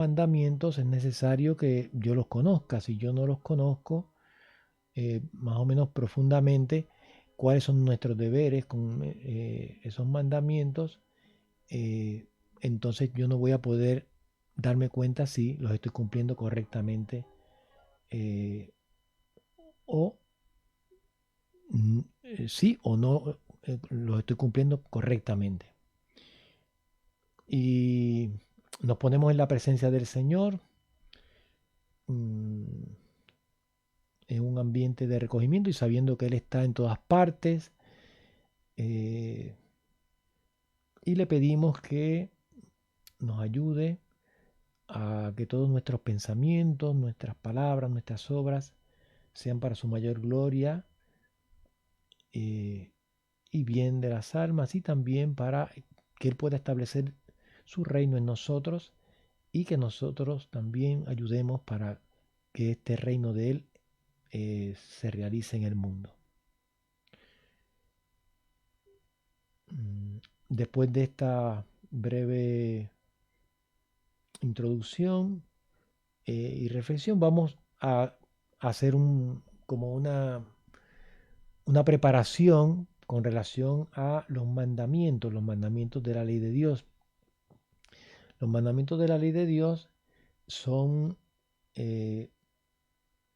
mandamientos es necesario que yo los conozca. Si yo no los conozco más o menos profundamente, cuáles son nuestros deberes con esos mandamientos, eh, entonces yo no voy a poder darme cuenta si los estoy cumpliendo correctamente eh, o sí o no los estoy cumpliendo correctamente. Y nos ponemos en la presencia del Señor, mm, en un ambiente de recogimiento y sabiendo que Él está en todas partes. eh, y le pedimos que nos ayude a que todos nuestros pensamientos, nuestras palabras, nuestras obras sean para su mayor gloria eh, y bien de las almas, y también para que Él pueda establecer su reino en nosotros y que nosotros también ayudemos para que este reino de Él se realice en el mundo. Mm, Después de esta breve introducción y reflexión, vamos a hacer como una preparación con relación a los mandamientos de la ley de Dios. Los mandamientos de la ley de Dios son eh,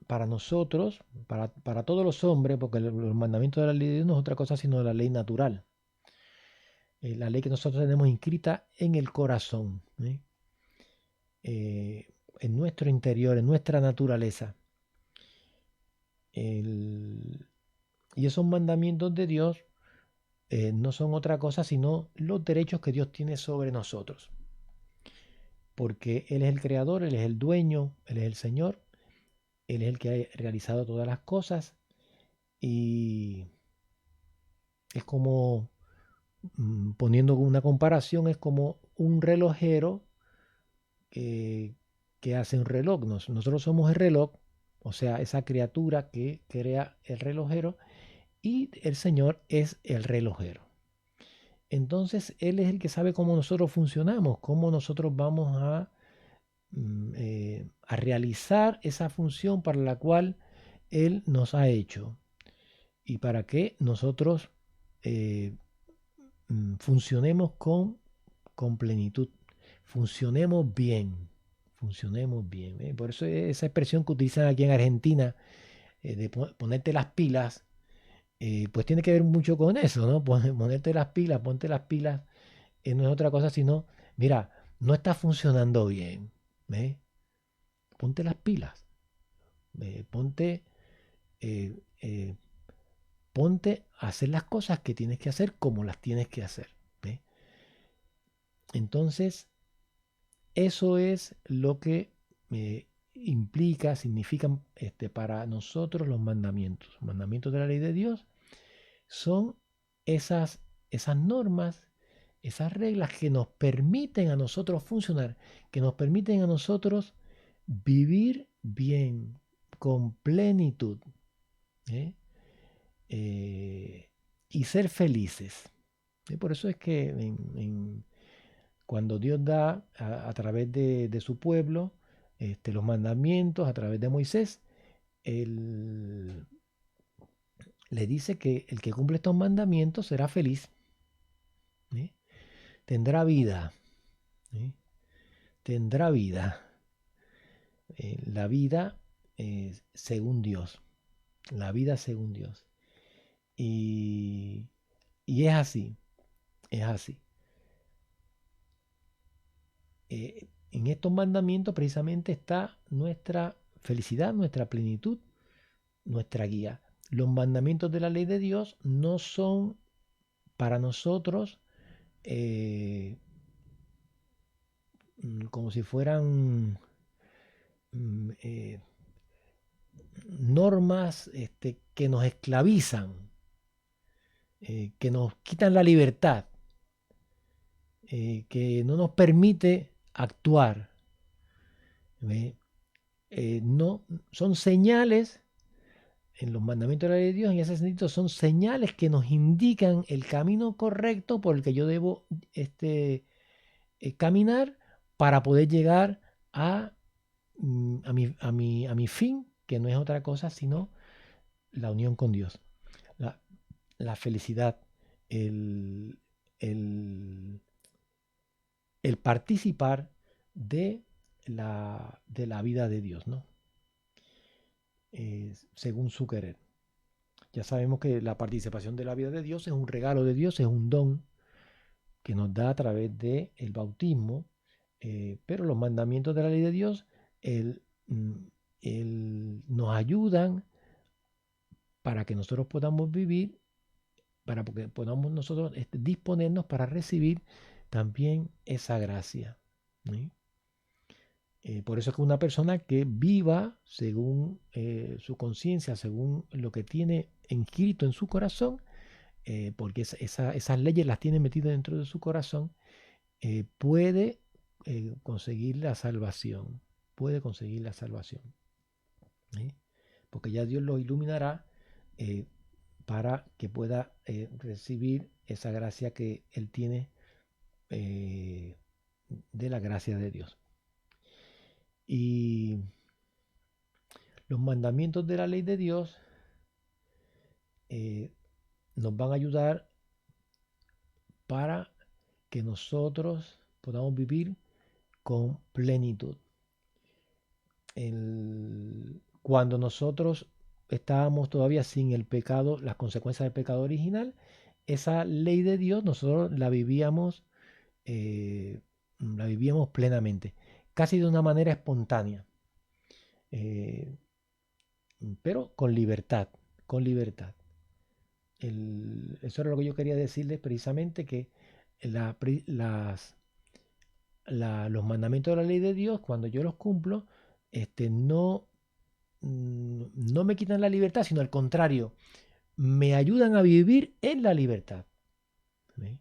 para nosotros, para todos los hombres, porque los mandamientos de la ley de Dios no es otra cosa sino la ley natural, la ley que nosotros tenemos inscrita en el corazón, ¿eh? En nuestro interior, en nuestra naturaleza. El- y esos mandamientos de Dios no son otra cosa sino los derechos que Dios tiene sobre nosotros. Porque Él es el creador, Él es el dueño, Él es el Señor, Él es el que ha realizado todas las cosas y es como, poniendo una comparación, es como un relojero eh, que hace un reloj. Nosotros somos el reloj, o sea, esa criatura que crea el relojero, y el Señor es el relojero. Entonces, Él es el que sabe cómo nosotros funcionamos, cómo nosotros vamos a realizar esa función para la cual Él nos ha hecho y para que nosotros eh, funcionemos con plenitud, funcionemos bien, funcionemos bien. Por eso esa expresión que utilizan aquí en Argentina, de ponerte las pilas, pues tiene que ver mucho con eso, ¿no? Ponerte las pilas, ponte las pilas, no es otra cosa sino, mira, no está funcionando bien, ¿eh? Ponte las pilas, ponte, eh, eh, ponte a hacer las cosas que tienes que hacer como las tienes que hacer, ¿eh? Entonces, eso es lo que significan para nosotros los mandamientos. Los mandamientos de la ley de Dios son esas normas, esas reglas que nos permiten a nosotros funcionar, que nos permiten a nosotros vivir bien, con plenitud, ¿eh? Eh, y ser felices. Y por eso es que cuando Dios da a través de su pueblo los mandamientos, a través de Moisés, Él le dice que el que cumple estos mandamientos será feliz, ¿eh? Tendrá vida, ¿eh? Tendrá vida, la vida según Dios, la vida según Dios. Y, y es así, es así. En estos mandamientos precisamente está nuestra felicidad, nuestra plenitud, nuestra guía. Los mandamientos de la ley de Dios no son para nosotros eh, como si fueran eh, normas que nos esclavizan, que nos quitan la libertad, que no nos permite actuar. ¿Ve? No, son señales en los mandamientos de la ley de Dios, en ese sentido, son señales que nos indican el camino correcto por el que yo debo caminar para poder llegar a, a mi fin, que no es otra cosa sino la unión con Dios, la, la felicidad, el, el, el participar de la vida de Dios, ¿no? Según su querer. Ya sabemos que la participación de la vida de Dios es un regalo de Dios, es un don que nos da a través del bautismo, pero los mandamientos de la ley de Dios mm, nos ayudan para que nosotros podamos vivir, para que podamos nosotros disponernos para recibir también esa gracia. ¿Sí? Por eso es que una persona que viva según su conciencia, según lo que tiene inscrito en su corazón, porque esas leyes las tiene metidas dentro de su corazón, puede conseguir la salvación. Puede conseguir la salvación. ¿Sí? Porque ya Dios lo iluminará eh, para que pueda recibir esa gracia que Él tiene eh, de la gracia de Dios. Y los mandamientos de la ley de Dios eh, nos van a ayudar para que nosotros podamos vivir con plenitud. Cuando nosotros estábamos todavía sin el pecado, las consecuencias del pecado original, esa ley de Dios nosotros la vivíamos plenamente, casi de una manera espontánea, eh, pero con libertad, con libertad. Eso era lo que yo quería decirles precisamente, que los mandamientos de la ley de Dios, cuando yo los cumplo, no me quitan la libertad, sino al contrario, me ayudan a vivir en la libertad. ¿Sí?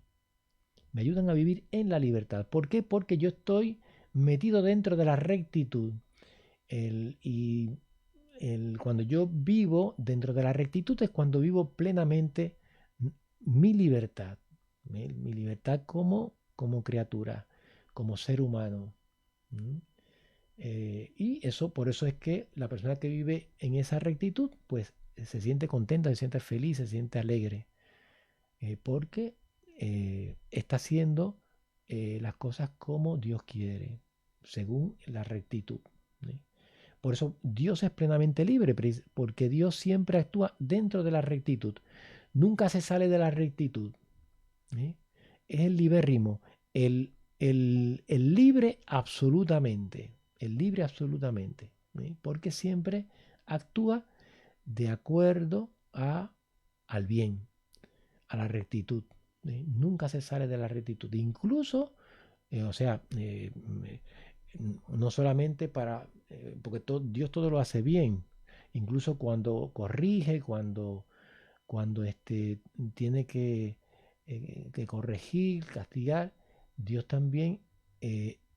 Me ayudan a vivir en la libertad. ¿Por qué? Porque yo estoy metido dentro de la rectitud. Cuando yo vivo dentro de la rectitud es cuando vivo plenamente mi libertad. Mi libertad como criatura, como ser humano. ¿Mm? Y por eso es que la persona que vive en esa rectitud, pues se siente contenta, se siente feliz, se siente alegre, porque está haciendo las cosas como Dios quiere, según la rectitud. ¿Sí? Por eso Dios es plenamente libre, porque Dios siempre actúa dentro de la rectitud. Nunca se sale de la rectitud. ¿Sí? Es el libérrimo, el libre absolutamente, el libre absolutamente, ¿sí? Porque siempre actúa de acuerdo al bien, a la rectitud. ¿Sí? Nunca se sale de la rectitud, incluso, o sea, no solamente porque Dios todo lo hace bien, incluso cuando corrige, cuando tiene que corregir, castigar, Dios también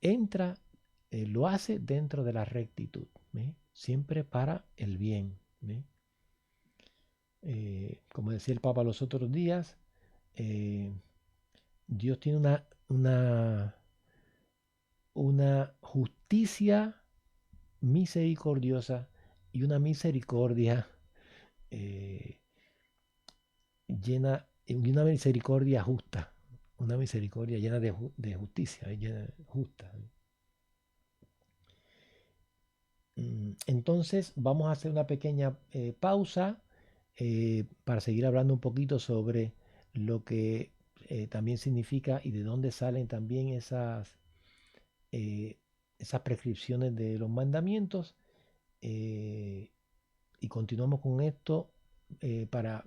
entra, lo hace dentro de la rectitud, ¿sí? Siempre para el bien. ¿Sí? Como decía el Papa los otros días, eh, Dios tiene una justicia misericordiosa y una misericordia eh, y una misericordia justa, una misericordia llena de justicia, justa. Entonces vamos a hacer una pequeña pausa para seguir hablando un poquito sobre lo que también significa y de dónde salen también eh, esas prescripciones de los mandamientos. eh, y continuamos con esto para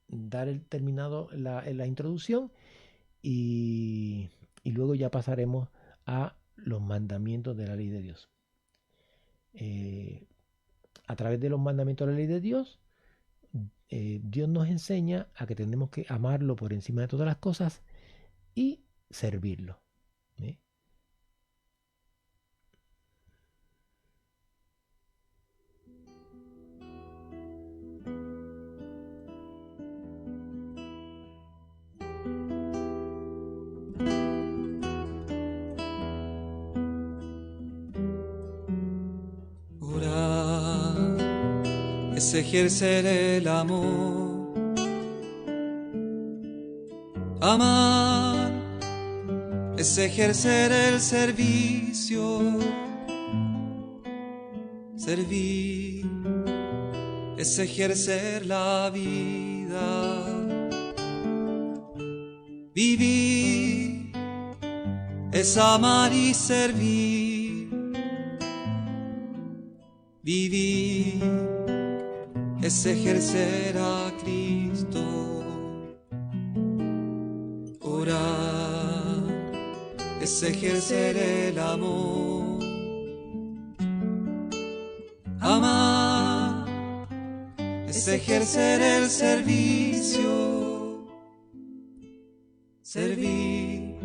dar el terminado la introducción y, y luego ya pasaremos a los mandamientos de la ley de Dios. A través de los mandamientos de la ley de Dios, Dios nos enseña a que tenemos que amarlo por encima de todas las cosas y servirlo. ¿Sí? es ejercer el amor. Amar es ejercer el servicio. Servir es ejercer la vida. Vivir es amar y servir. Vivir es ejercer a Cristo. Orar es ejercer el amor. Amar es ejercer el servicio. Servir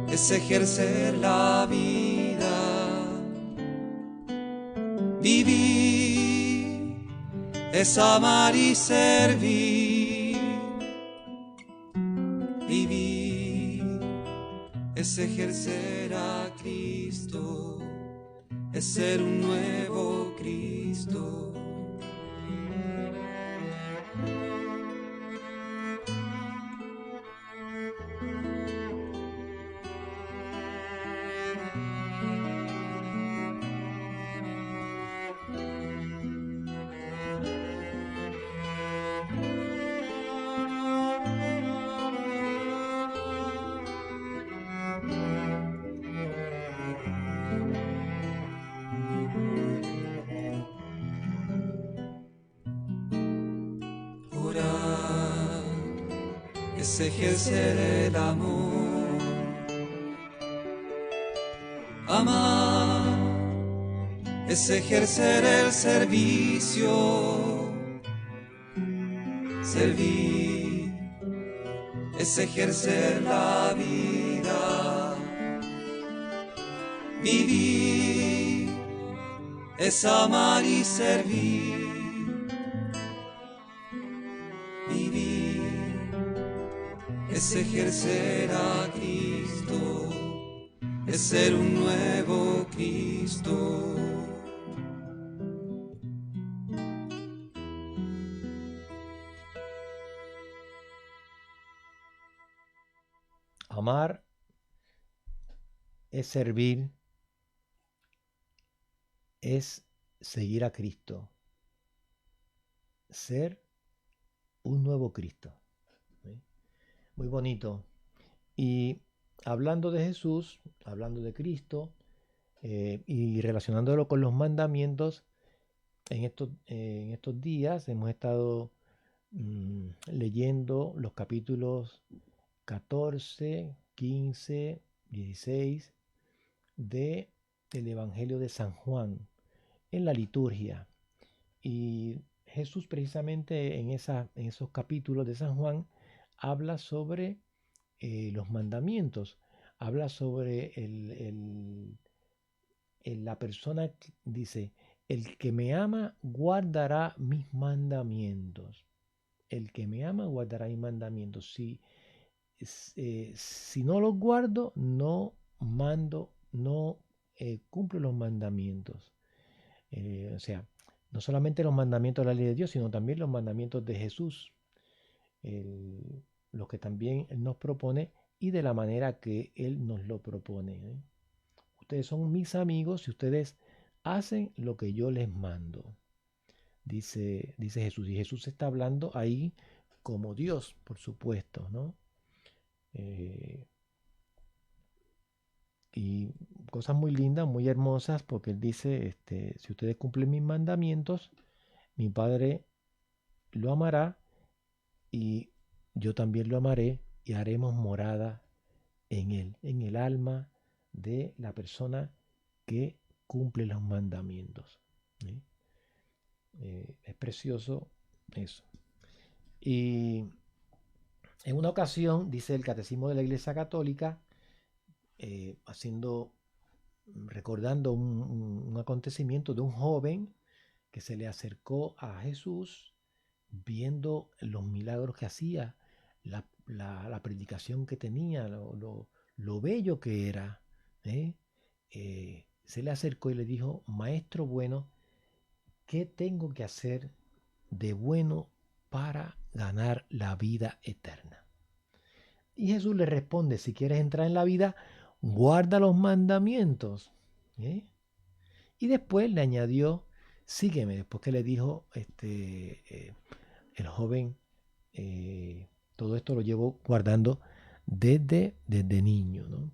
es ejercer la vida. Vivir es amar y servir. Vivir es ejercer a Cristo, es ser un nuevo Cristo. Orar es ejercer el amor. Amar es ejercer el servicio. Servir es ejercer la vida. Vivir es amar y servir. Vivir es ejercer a Cristo, es ser un nuevo Cristo. Amar es servir, es seguir a Cristo, ser un nuevo Cristo. ¿Sí? Muy bonito. Y hablando de Jesús, hablando de Cristo y relacionándolo con los mandamientos, en estos días hemos estado leyendo los capítulos 14, 15, 16 del Evangelio de San Juan en la liturgia. Y Jesús precisamente en esos capítulos de San Juan habla sobre los mandamientos, habla sobre la persona que dice, el que me ama guardará mis mandamientos. El que me ama guardará mis mandamientos. Si no los guardo, no cumplo los mandamientos. O sea, no solamente los mandamientos de la ley de Dios, sino también los mandamientos de Jesús, los que también Él nos propone y de la manera que Él nos lo propone. Ustedes son mis amigos si ustedes hacen lo que yo les mando, dice Jesús. Y Jesús está hablando ahí como Dios, por supuesto, ¿no? Y cosas muy lindas, muy hermosas, porque Él dice, si ustedes cumplen mis mandamientos, mi Padre lo amará y yo también lo amaré y haremos morada en Él, en el alma de la persona que cumple los mandamientos. ¿Sí? Es precioso eso. Y en una ocasión, dice el Catecismo de la Iglesia Católica, recordando un acontecimiento de un joven que se le acercó a Jesús viendo los milagros que hacía, la predicación que tenía, lo bello que era. Se le acercó y le dijo, maestro bueno, ¿qué tengo que hacer de bueno para ganar la vida eterna? Y Jesús le responde, si quieres entrar en la vida, guarda los mandamientos. ¿Eh? Y después le añadió, sígueme, después que le dijo el joven, todo esto lo llevo guardando desde niño, ¿no?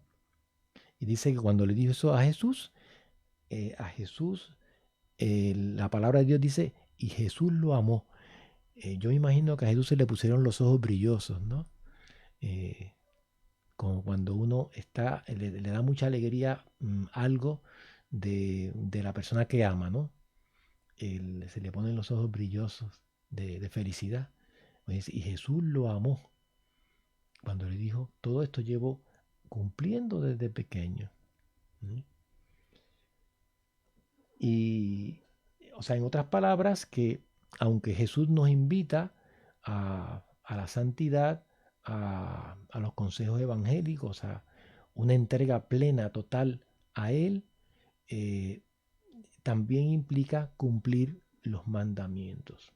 Y dice que cuando le dijo eso a Jesús, la palabra de Dios dice, y Jesús lo amó. Yo me imagino que a Jesús se le pusieron los ojos brillosos, ¿no? Eh, Como cuando uno está, le da mucha alegría algo de la persona que ama, ¿no? Se le ponen los ojos brillosos de felicidad. Pues, y Jesús lo amó cuando le dijo, todo esto llevo cumpliendo desde pequeño. ¿Sí? Y, o sea, en otras palabras, que aunque Jesús nos invita a la santidad, a los consejos evangélicos, a una entrega plena, total a Él, eh, también implica cumplir los mandamientos.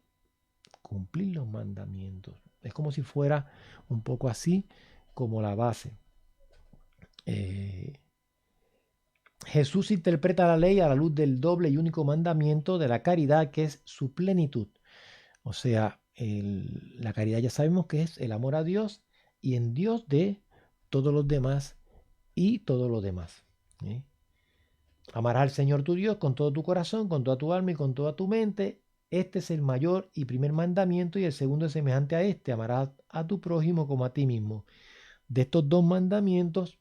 Cumplir los mandamientos. Es como si fuera un poco así como la base. Eh, Jesús interpreta la ley a la luz del doble y único mandamiento de la caridad, que es su plenitud. O sea, la caridad ya sabemos que es el amor a Dios y en Dios de todos los demás y todo lo demás. ¿Sí? Amarás al Señor tu Dios con todo tu corazón, con toda tu alma y con toda tu mente. Este es el mayor y primer mandamiento y el segundo es semejante a este. Amarás a tu prójimo como a ti mismo. De estos dos mandamientos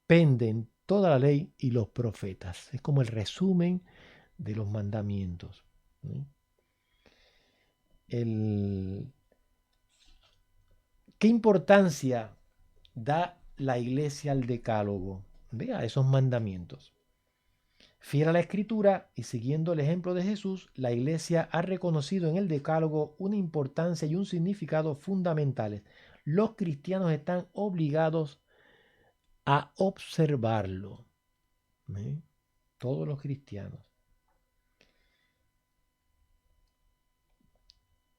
penden toda la ley y los profetas. Es como el resumen de los mandamientos. ¿Sí? ¿Qué importancia da la iglesia al decálogo? Vea esos mandamientos. Fiel a la escritura y siguiendo el ejemplo de Jesús, la iglesia ha reconocido en el decálogo una importancia y un significado fundamentales. Los cristianos están obligados a observarlo. ¿Eh? Todos los cristianos.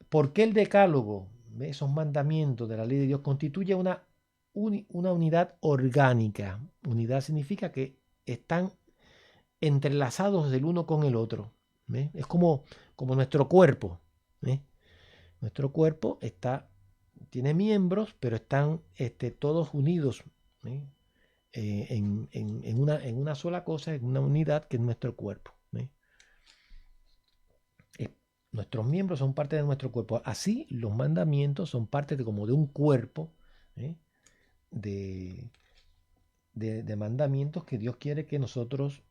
¿Por qué el decálogo, esos mandamientos de la ley de Dios, constituye una unidad orgánica? Unidad significa que están entrelazados el uno con el otro. ¿Ve? Es como nuestro cuerpo. ¿Ve? Nuestro cuerpo tiene miembros, pero están todos unidos en una sola cosa, en una unidad que es nuestro cuerpo. Nuestros miembros son parte de nuestro cuerpo. Así los mandamientos son parte como de un cuerpo ¿eh? de, de mandamientos que Dios quiere que nosotros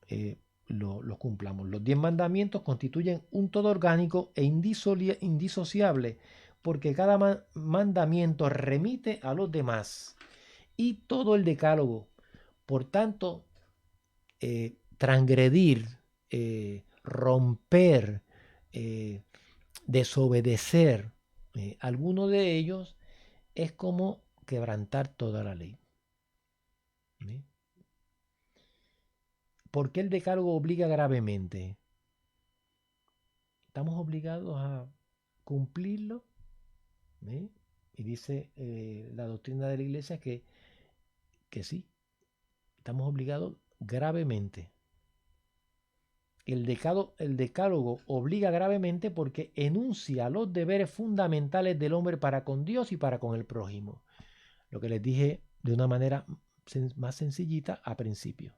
los cumplamos. Los 10 mandamientos constituyen un todo orgánico e indisociable porque cada mandamiento remite a los demás y todo el decálogo. Por tanto, transgredir, romper, desobedecer alguno de ellos es como quebrantar toda la ley. ¿Sí? ¿Por qué el decálogo obliga gravemente? Estamos obligados a cumplirlo. ¿Sí? Y dice la doctrina de la iglesia que sí, estamos obligados gravemente. El decálogo obliga gravemente porque enuncia los deberes fundamentales del hombre para con Dios y para con el prójimo. Lo que les dije de una manera más sencillita a principio.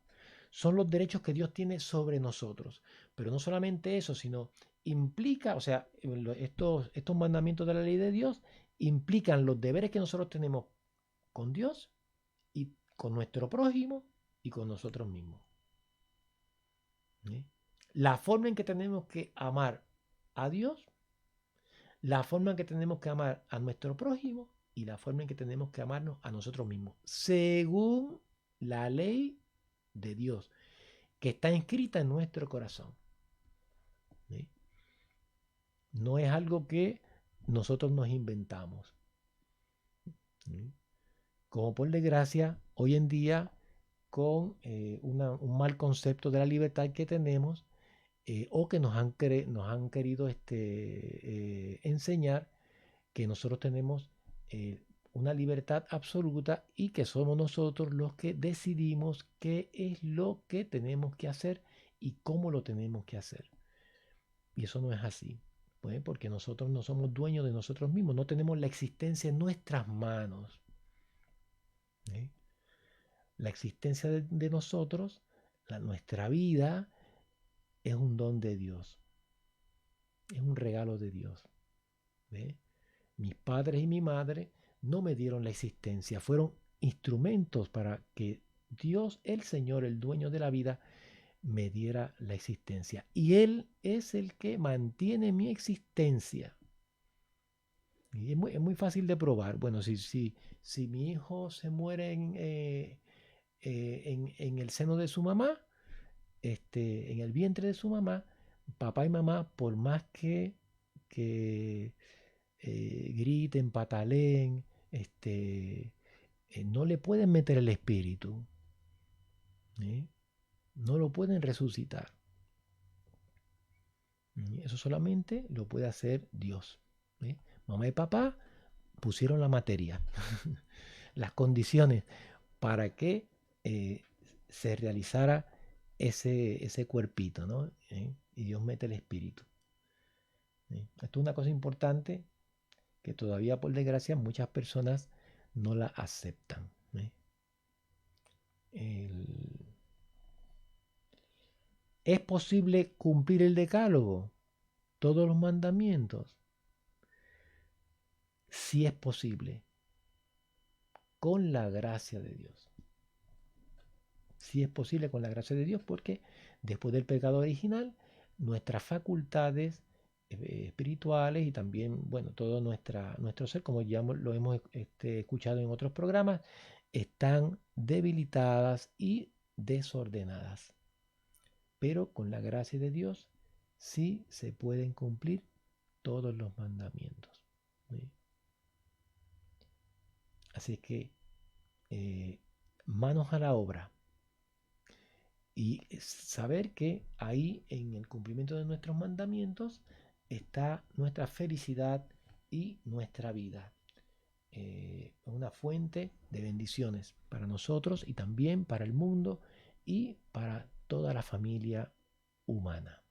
Son los derechos que Dios tiene sobre nosotros. Pero no solamente eso, sino implica, o sea, estos mandamientos de la ley de Dios implican los deberes que nosotros tenemos con Dios y con nuestro prójimo y con nosotros mismos. ¿Sí? La forma en que tenemos que amar a Dios, la forma en que tenemos que amar a nuestro prójimo y la forma en que tenemos que amarnos a nosotros mismos, según la ley de Dios, que está inscrita en nuestro corazón. ¿Sí? No es algo que nosotros nos inventamos. ¿Sí? Como por desgracia, hoy en día, con un mal concepto de la libertad que tenemos, o que nos han querido enseñar que nosotros tenemos una libertad absoluta y que somos nosotros los que decidimos qué es lo que tenemos que hacer y cómo lo tenemos que hacer. Y eso no es así, pues, porque nosotros no somos dueños de nosotros mismos, no tenemos la existencia en nuestras manos. La existencia de nosotros, nuestra vida, es un don de Dios, es un regalo de Dios. Mis padres y mi madre no me dieron la existencia, fueron instrumentos para que Dios, el Señor, el dueño de la vida, me diera la existencia. Y Él es el que mantiene mi existencia. Y es muy fácil de probar. Bueno, si mi hijo se muere en el seno de su mamá, en el vientre de su mamá, papá y mamá, por más que griten, pataleen, no le pueden meter el espíritu. No lo pueden resucitar. Eso solamente lo puede hacer Dios. Mamá y papá pusieron la materia, las condiciones para que se realizara ese cuerpito, ¿no? Y Dios mete el espíritu. Esto es una cosa importante que todavía, por desgracia, muchas personas no la aceptan. ¿Es posible cumplir el decálogo? ¿Todos los mandamientos? Sí es posible, con la gracia de Dios. Sí es posible con la gracia de Dios, porque después del pecado original, nuestras facultades espirituales y también, bueno, todo nuestro ser, como ya lo hemos escuchado en otros programas, están debilitadas y desordenadas. Pero con la gracia de Dios sí se pueden cumplir todos los mandamientos. ¿Sí? Así que manos a la obra y saber que ahí en el cumplimiento de nuestros mandamientos está nuestra felicidad y nuestra vida. Una fuente de bendiciones para nosotros y también para el mundo y para toda la familia humana.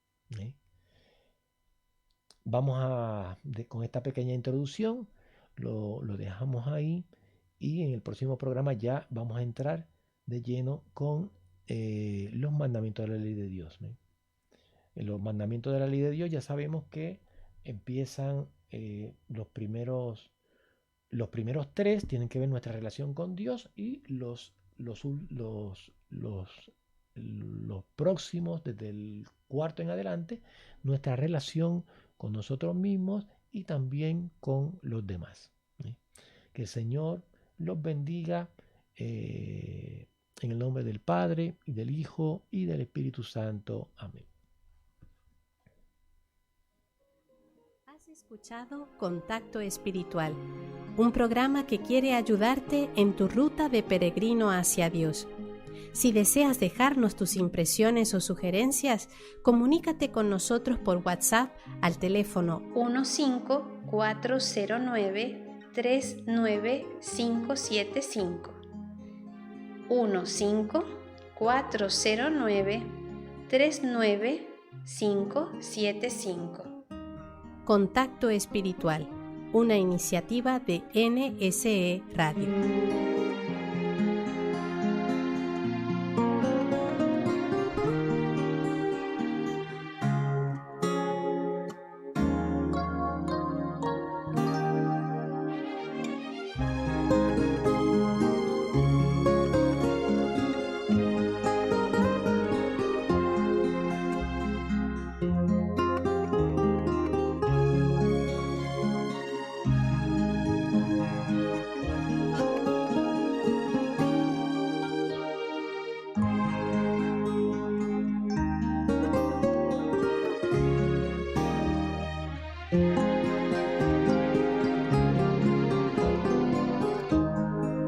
Vamos con esta pequeña introducción, lo dejamos ahí y en el próximo programa ya vamos a entrar de lleno con los mandamientos de la ley de Dios. En los mandamientos de la ley de Dios ya sabemos que empiezan los primeros 3 tienen que ver nuestra relación con Dios y los próximos, desde el 4 en adelante, nuestra relación con nosotros mismos y también con los demás. Que el Señor los bendiga en el nombre del Padre, y del Hijo, y del Espíritu Santo. Amén. Has escuchado Contacto Espiritual, un programa que quiere ayudarte en tu ruta de peregrino hacia Dios. Si deseas dejarnos tus impresiones o sugerencias, comunícate con nosotros por WhatsApp al teléfono 15409-39575. 15409-39575. Contacto Espiritual, una iniciativa de NSE Radio.